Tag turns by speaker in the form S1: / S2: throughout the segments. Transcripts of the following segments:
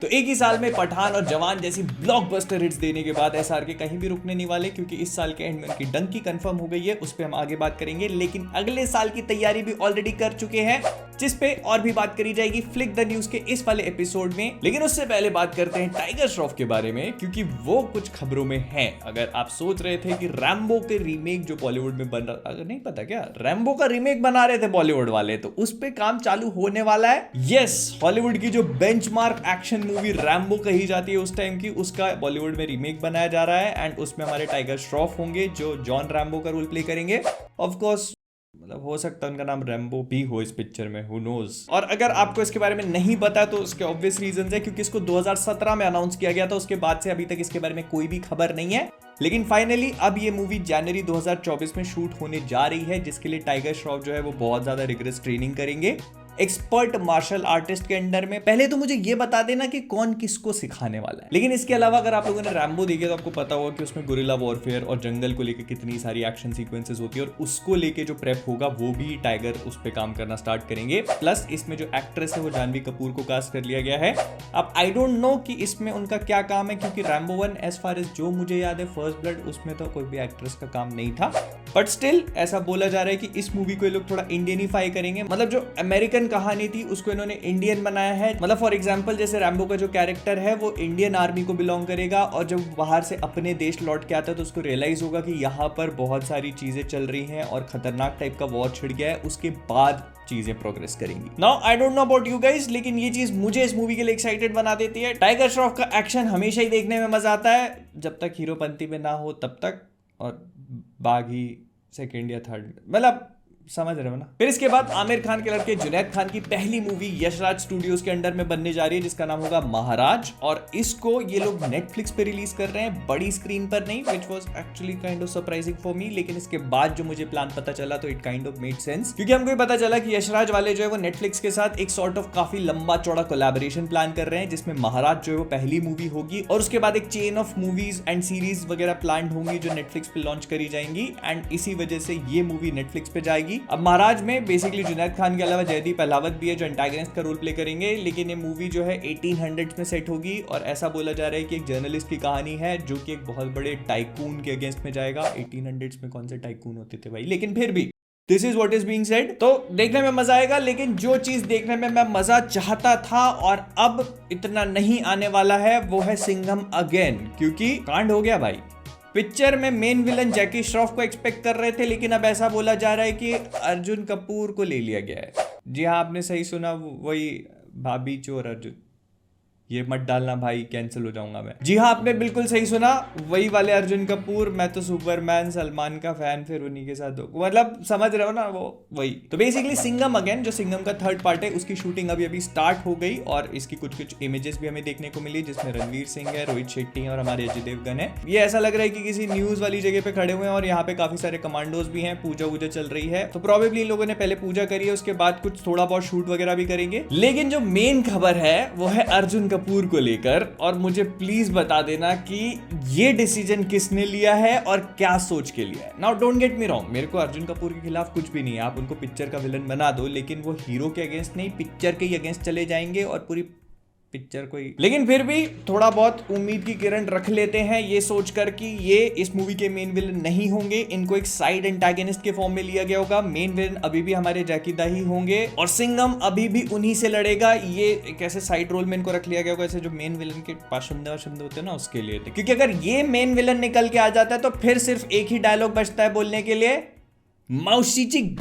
S1: तो एक ही साल में पठान और जवान जैसी ब्लॉकबस्टर हिट्स देने के बाद एसआरके कहीं भी रुकने नहीं वाले, क्योंकि इस साल के एंड में उनकी डंकी कंफर्म हो गई है। उस पर हम आगे बात करेंगे, लेकिन अगले साल की तैयारी भी ऑलरेडी कर चुके हैं, जिस पे और भी बात करी जाएगी फ्लिक द न्यूज के इस वाले एपिसोड में। लेकिन उससे पहले बात करते हैं टाइगर श्रॉफ के बारे में, क्योंकि वो कुछ खबरों में है। अगर आप सोच रहे थे कि रैम्बो के रीमेक जो बॉलीवुड में बन रहा, अगर नहीं पता क्या रैम्बो का रीमेक बना रहे थे बॉलीवुड वाले, तो उस पे काम चालू होने वाला है। यस, हॉलीवुड की जो बेंचमार्क एक्शन मूवी रैम्बो कही जाती है उस टाइम की, उसका बॉलीवुड में रीमेक बनाया जा रहा है। एंड उसमें हमारे टाइगर श्रॉफ होंगे जो जॉन रैम्बो का रोल प्ले करेंगे। ऑफ कोर्स मतलब हो सकता है उनका नाम रैम्बो भी हो इस पिक्चर में, हु नोज। और अगर आपको इसके बारे में नहीं पता तो उसके ऑब्वियस रीजंस है, क्योंकि इसको 2017 में अनाउंस किया गया था, उसके बाद से अभी तक इसके बारे में कोई भी खबर नहीं है। लेकिन फाइनली अब ये मूवी जनवरी 2024 में शूट होने जा रही है, जिसके लिए टाइगर श्रॉफ जो है वो बहुत ज्यादा रिगरस ट्रेनिंग करेंगे एक्सपर्ट मार्शल आर्टिस्ट के अंडर में। पहले तो मुझे ये बता देना कि कौन किसको सिखाने वाला है। लेकिन इसके अलावा अगर आप लोगों ने रैम्बो देखा तो आपको पता होगा कि उसमें गुरिल्ला वॉरफेयर और जंगल को लेकर कितनी सारी एक्शन सीक्वेंसेस होती है, और उसको लेके जो प्रेप होगा वो भी टाइगर उस पर काम करना स्टार्ट करेंगे। प्लस इसमें जो एक्ट्रेस है वो जानवी कपूर को कास्ट कर लिया गया है। अब आई डोंट नो कि इसमें उनका क्या काम है, क्योंकि रैम्बो 1 एज फार एज जो मुझे याद है फर्स्ट ब्लड, उसमें तो कोई भी एक्ट्रेस का काम नहीं था। बट स्टिल ऐसा बोला जा रहा है कि इस मूवी को ये लोग थोड़ा इंडियनिफाई करेंगे, मतलब जो अमेरिकन कहानी थी उसको इन्होंने इंडियन बनाया है। मतलब फॉर एग्जांपल जैसे रैम्बो का जो कैरेक्टर है वो इंडियन आर्मी को बिलोंग करेगा, और जब बाहर से अपने देश लौट के आता है तो उसको रियलाइज होगा कि यहाँ पर बहुत सारी चीजें चल रही हैं और खतरनाक टाइप का वॉर छिड़ गया है। उसके बाद चीजें प्रोग्रेस करेंगी। Now I don't know about you guys, लेकिन ये चीज मुझे इस मूवी के लिए एक्साइटेड बना देती है। टाइगर श्रॉफ का एक्शन हमेशा ही देखने में मजा आता है, जब तक हीरोपंती में ना हो तब तक, और बागी सेकेंड या थर्ड, मतलब समझ रहे हो ना। फिर इसके बाद आमिर खान के लड़के जुनैद खान की पहली मूवी यशराज स्टूडियोज के अंडर में बनने जा रही है, जिसका नाम होगा महाराज। और इसको ये लोग नेटफ्लिक्स पे रिलीज कर रहे हैं, बड़ी स्क्रीन पर नहीं, which was actually kind of surprising for me. लेकिन इसके बाद जो मुझे प्लान पता चला तो it kind of made sense, क्योंकि हमको पता चला कि यशराज वाले जो है वो नेटफ्लिक्स के साथ एक सॉर्ट ऑफ काफी लंबा चौड़ा कोलैबोरेशन प्लान कर रहे हैं, जिसमें महाराज जो है वो पहली मूवी होगी, और उसके बाद एक chain of movies and series वगैरह प्लान होंगी जो नेटफ्लिक्स पे लॉन्च करी जाएंगी। एंड इसी वजह से ये मूवी नेटफ्लिक्स पे जाएगी। अब महाराज में बेसिकली जुनैद खान के अलावा जयदीप अहलावत भी है जो एंटागनिस्ट का रोल प्ले करेंगे। लेकिन ये मूवी जो है 1800s में सेट होगी, और ऐसा बोला जा रहा है कि एक जर्नलिस्ट की कहानी है जो कि एक बहुत बड़े टाइकून के अगेंस्ट में जाएगा। 1800s में कौन से टाइकून होते थे भाई, लेकिन फिर भी this is what is being said. तो देखने में मजा आएगा, लेकिन जो चीज देखने में मैं मजा चाहता था और अब इतना नहीं आने वाला है वो है सिंघम अगेन, क्योंकि कांड हो गया भाई। पिक्चर में मेन विलन जैकी श्रॉफ को एक्सपेक्ट कर रहे थे, लेकिन अब ऐसा बोला जा रहा है कि अर्जुन कपूर को ले लिया गया है। जी हाँ, आपने सही सुना, वही भाभी चोर अर्जुन। ये मत डालना भाई, कैंसिल हो जाऊंगा मैं। जी हाँ, आपने बिल्कुल सही सुना, वही वाले अर्जुन कपूर। मैं तो सुपरमैन सलमान का फैन, फिर उन्हीं के साथ मतलब समझ रहे हो ना, वो वही। तो बेसिकली सिंघम अगेन, जो सिंघम का थर्ड पार्ट है, उसकी शूटिंग अभी स्टार्ट हो गई, और इसकी कुछ इमेजेस भी हमें देखने को मिली, जिसमें रणवीर सिंह है, रोहित शेट्टी है और हमारे अजय देवगन है। ये ऐसा लग रहा है कि किसी न्यूज वाली जगह पे खड़े हुए हैं, और यहाँ पे काफी सारे कमांडोज भी हैं, पूजा वूजा चल रही है। तो प्रोबेबली इन लोगों ने पहले पूजा करी है, उसके बाद कुछ थोड़ा बहुत शूट वगैरह भी करेंगे। लेकिन जो मेन खबर है वो है अर्जुन कपूर को लेकर, और मुझे प्लीज बता देना कि ये डिसीजन किसने लिया है और क्या सोच के लिया है। Now don't get me wrong, मेरे को अर्जुन कपूर के खिलाफ कुछ भी नहीं है, आप उनको पिक्चर का विलन बना दो, लेकिन वो हीरो के अगेंस्ट नहीं, पिक्चर के ही अगेंस्ट चले जाएंगे और पूरी पिक्चर को ही। लेकिन फिर भी थोड़ा बहुत उम्मीद की किरण रख लेते हैं, ये सोचकर कि ये इस मूवी के मेन विलन नहीं होंगे, इनको एक साइड एंटागनिस्ट के फॉर्म में लिया गया होगा। मेन विलन अभी भी हमारे जैकी दा ही होंगे, और सिंघम अभी भी उन्हीं से लड़ेगा। ये एक ऐसे साइड रोल में इनको रख लिया गया होगा, ऐसे जो मेन विलन के पाशुंदे होते हैं ना, उसके लिए। क्योंकि अगर ये मेन विलन निकल के आ जाता है तो फिर सिर्फ एक ही डायलॉग बचता है बोलने के लिए, मौसी जी।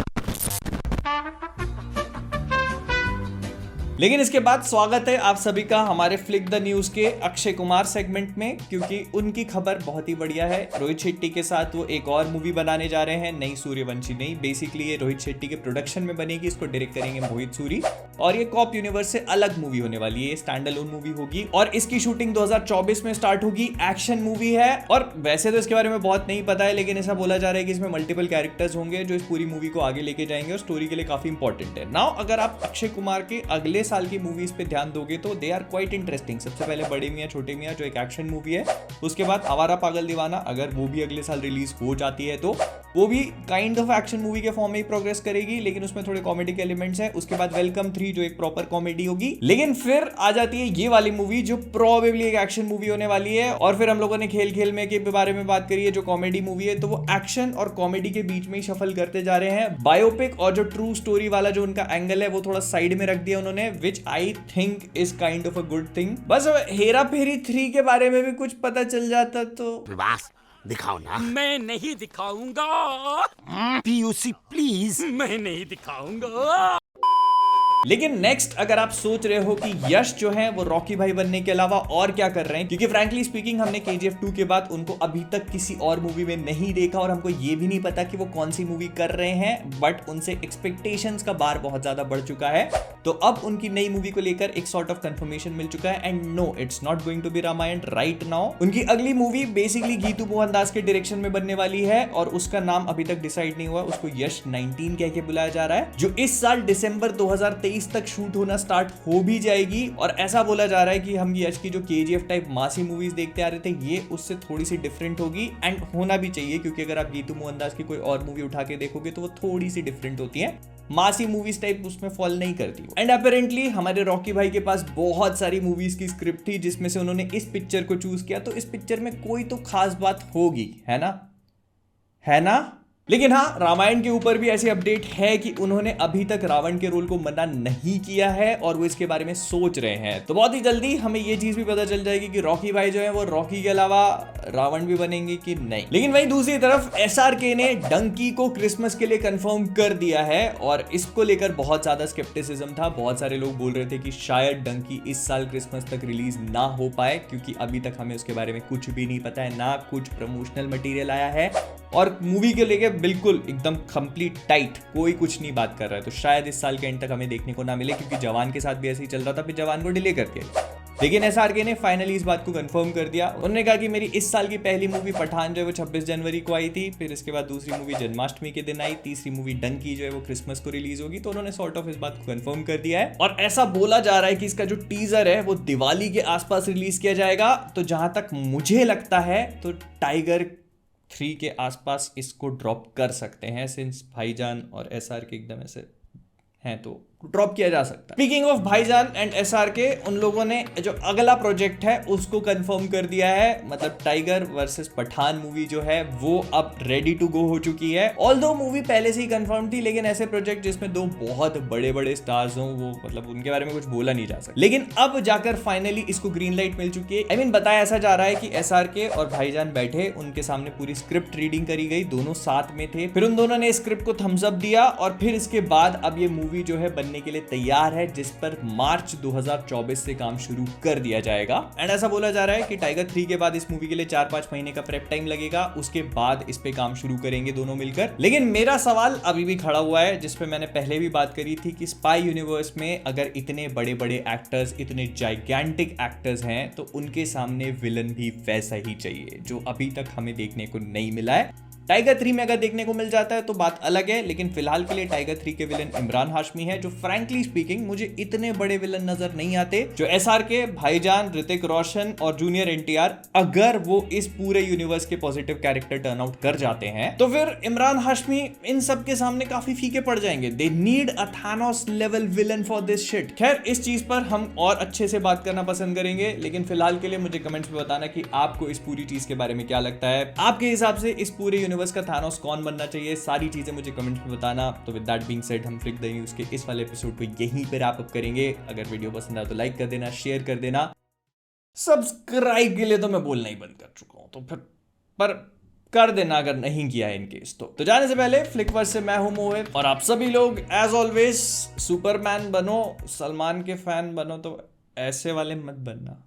S1: लेकिन इसके बाद स्वागत है आप सभी का हमारे फ्लिक द न्यूज के अक्षय कुमार सेगमेंट में, क्योंकि उनकी खबर बहुत ही बढ़िया है। रोहित शेट्टी के साथ वो एक और मूवी बनाने जा रहे हैं, नई सूर्यवंशी नहीं, बेसिकली ये रोहित शेट्टी के प्रोडक्शन में बनेगी, इसको डायरेक्ट करेंगे मोहित सूरी, और ये कॉप यूनिवर्स से अलग मूवी होने वाली है, ये स्टैंड अलोन मूवी होगी, और इसकी शूटिंग 2024 में स्टार्ट होगी। एक्शन मूवी है, और वैसे तो इसके बारे में बहुत नहीं पता है, लेकिन ऐसा बोला जा रहा है कि इसमें मल्टीपल कैरेक्टर्स होंगे जो इस पूरी मूवी को आगे लेके जाएंगे और स्टोरी के लिए काफी इंपॉर्टेंट है। नाउ अगर आप अक्षय कुमार के अगले साल की मूवीज पे ध्यान दोगे तो दे आर क्वाइट इंटरेस्टिंग। सबसे पहले बड़े मियां छोटे मियां जो एक एक्शन मूवी है, उसके बाद आवारा पागल दीवाना, अगर वो भी अगले साल रिलीज हो जाती है तो, वो भी काइंड ऑफ एक्शन मूवी के फॉर्म में ही प्रोग्रेस करेगी, लेकिन उसमें थोड़े कॉमेडी के एलिमेंट्स हैं। उसके बाद वेलकम 3 जो एक प्रॉपर कॉमेडी होगी, लेकिन फिर आ जाती है ये वाली मूवी जो प्रोबेबली एक एक्शन मूवी होने वाली है। और फिर हम लोगों ने खेल खेल में के बारे में बात करी है, जो कॉमेडी मूवी है, तो वो एक्शन और कॉमेडी के बीच में ही शफल करते जा रहे हैं। बायोपिक और जो ट्रू स्टोरी वाला जो उनका एंगल है वो थोड़ा साइड में रख दिया उन्होंने, which I think is kind of a good thing. बस हेरा फेरी 3 के बारे में भी कुछ पता चल जाता तो
S2: दिखाओ ना।
S3: मैं नहीं दिखाऊंगा।
S2: PUC please.
S3: मैं नहीं दिखाऊंगा।
S1: लेकिन नेक्स्ट अगर आप सोच रहे हो कि यश जो है वो रॉकी भाई बनने के अलावा और क्या कर रहे हैं, क्योंकि फ्रैंकली स्पीकिंग हमने KGF 2 के बाद उनको अभी तक किसी और मूवी में नहीं देखा और हमको ये भी नहीं पता कि वो कौन सी मूवी कर रहे हैं, बट उनसे एक्सपेक्टेशंस का बार बहुत ज्यादा बढ़ चुका है। तो अब उनकी नई मूवी को लेकर एक सॉर्ट ऑफ कंफर्मेशन मिल चुका है, and no it's not going to be Ramayan right now. उनकी अगली मूवी बेसिकली गीतू मोहनदास के डायरेक्शन में बनने वाली है और उसका नाम अभी तक डिसाइड नहीं हुआ। उसको यश 19 कह के बुलाया जा रहा है, जो इस साल दिसंबर 2023 तक शूट होना स्टार्ट हो भी जाएगी। और ऐसा बोला जा रहा है कि हम यश की जो KGF टाइप मासी मूवीज देखते आ रहे थे, ये उससे थोड़ी सी डिफरेंट होगी, एंड होना भी चाहिए, क्योंकि अगर आप गीतू मोहनदास की कोई और मूवी उठा के देखोगे तो वो थोड़ी सी डिफरेंट होती है, मासी मूवीज टाइप उसमें फॉल नहीं करती। एंड अपेरेंटली हमारे रॉकी भाई के पास बहुत सारी मूवीज की स्क्रिप्ट थी, जिसमें से उन्होंने इस पिक्चर को चूज किया, तो इस पिक्चर में कोई तो खास बात होगी, है ना। लेकिन हाँ, रामायण के ऊपर भी ऐसी अपडेट है कि उन्होंने अभी तक रावण के रोल को मना नहीं किया है और वो इसके बारे में सोच रहे हैं। तो बहुत ही जल्दी हमें ये चीज भी पता चल जाएगी कि रॉकी भाई जो है वो रॉकी के अलावा रावण भी बनेंगे कि नहीं। लेकिन वहीं दूसरी तरफ SRK ने डंकी को क्रिसमस के लिए कंफर्म कर दिया है और इसको लेकर बहुत ज्यादा स्केप्टिसिज्म था। बहुत सारे लोग बोल रहे थे कि शायद डंकी इस साल क्रिसमस तक रिलीज ना हो पाए, क्योंकि अभी तक हमें उसके बारे में कुछ भी नहीं पता है, ना कुछ प्रमोशनल मटेरियल आया है और मूवी के लेके बिल्कुल एकदम कंप्लीट टाइट कोई कुछ नहीं बात कर रहा है। तो शायद इस साल के एंड तक हमें देखने को ना मिले, क्योंकि जवान के साथ भी ऐसे ही चल रहा था, फिर जवान को डिले कर दिया। लेकिन SRK ने फाइनली इस बात को कंफर्म कर दिया। उन्होंने कहा कि मेरी इस साल की पहली मूवी पठान जो है वो 26 जनवरी को आई थी, फिर इसके बाद दूसरी मूवी जन्माष्टमी के दिन आई, तीसरी मूवी डंकी जो है वो क्रिसमस को रिलीज होगी। तो उन्होंने सॉर्ट ऑफ इस बात को कंफर्म कर दिया है और ऐसा बोला जा रहा है कि इसका जो टीजर है वो दिवाली के आसपास रिलीज किया जाएगा। तो जहां तक मुझे लगता है तो टाइगर 3 के आसपास इसको ड्रॉप कर सकते हैं, सिंस भाईजान और SRK एकदम ऐसे हैं तो ड्रॉप किया जा सकता है। स्पीकिंग ऑफ भाईजान एंड SRK, उन लोगों ने जो अगला प्रोजेक्ट है उसको कंफर्म कर दिया है, मतलब टाइगर वर्सेस पठान मूवी जो है वो अब रेडी टू गो हो चुकी है। ऑल्दो मूवी पहले से ही कंफर्म थी, लेकिन ऐसे प्रोजेक्ट जिसमें दो बहुत बड़े बड़े स्टार्स हों वो मतलब उनके बारे में कुछ बोला नहीं जा सकता। लेकिन अब जाकर फाइनली इसको ग्रीन लाइट मिल चुकी है। बताया ऐसा जा रहा है कि SRK और भाईजान बैठे, उनके सामने पूरी स्क्रिप्ट रीडिंग करी गई, दोनों साथ में थे, फिर उन दोनों ने स्क्रिप्ट को थम्स अप दिया और फिर इसके बाद अब ये मूवी जो है के लिए तैयार है, जिस पर मार्च 2024 से काम शुरू कर दिया जाएगा। एंड ऐसा बोला जा रहा है कि टाइगर 3 के बाद इस मूवी के लिए 4-5 महीने का प्रेप टाइम लगेगा, उसके बाद इस पे काम शुरू करेंगे दोनों मिलकर। लेकिन मेरा सवाल अभी भी खड़ा हुआ है, जिस पे मैंने पहले भी बात करी थी कि स्पाई यूनिवर्स में अगर इतने बड़े बड़े एक्टर्स, इतने जाइगेंटिक एक्टर्स हैं, तो उनके सामने विलन भी वैसा ही चाहिए, जो अभी तक हमें देखने को नहीं मिला है। टाइगर 3 में अगर देखने को मिल जाता है तो बात अलग है, लेकिन फिलहाल के लिए टाइगर 3 के विलन इमरान हाशमी है, जो फ्रैंकली स्पीकिंग मुझे इतने बड़े विलन नजर नहीं आते। जो SRK, भाईजान, ऋतिक रोशन और जूनियर NTR, अगर वो इस पूरे यूनिवर्स के पॉजिटिव कैरेक्टर टर्न आउट कर जाते हैं तो फिर इमरान हाशमी इन सब के सामने काफी फीके पड़ जाएंगे। They need a Thanos level villain for this shit. खैर, इस चीज पर हम और अच्छे से बात करना पसंद करेंगे, लेकिन फिलहाल के लिए मुझे कमेंट्स में बताना कि आपको इस पूरी चीज के बारे में क्या लगता है। आपके हिसाब से इस पूरे यूनिवर्स का थानोस कौन बनना चाहिए, सारी चीजें मुझे कमेंट्स में बताना। तो विद दैट बीइंग सेड, हम फ्लिक द न्यूज़ के इस वाले एपिसोड को यहीं पे रैप अप करेंगे। अगर वीडियो पसंद आए तो लाइक कर देना, शेयर कर देना, सब्सक्राइब के लिए तो मैं बोलना ही बंद कर चुका हूं, तो फिर पर कर देना अगर नहीं किया है इनकेस। तो जाने से पहले फ्लिकवर्स से मैं हूं मोहित, और आप सभी लोग एज ऑलवेज सुपरमैन बनो, सलमान के फैन बनो, तो ऐसे वाले मत बनना।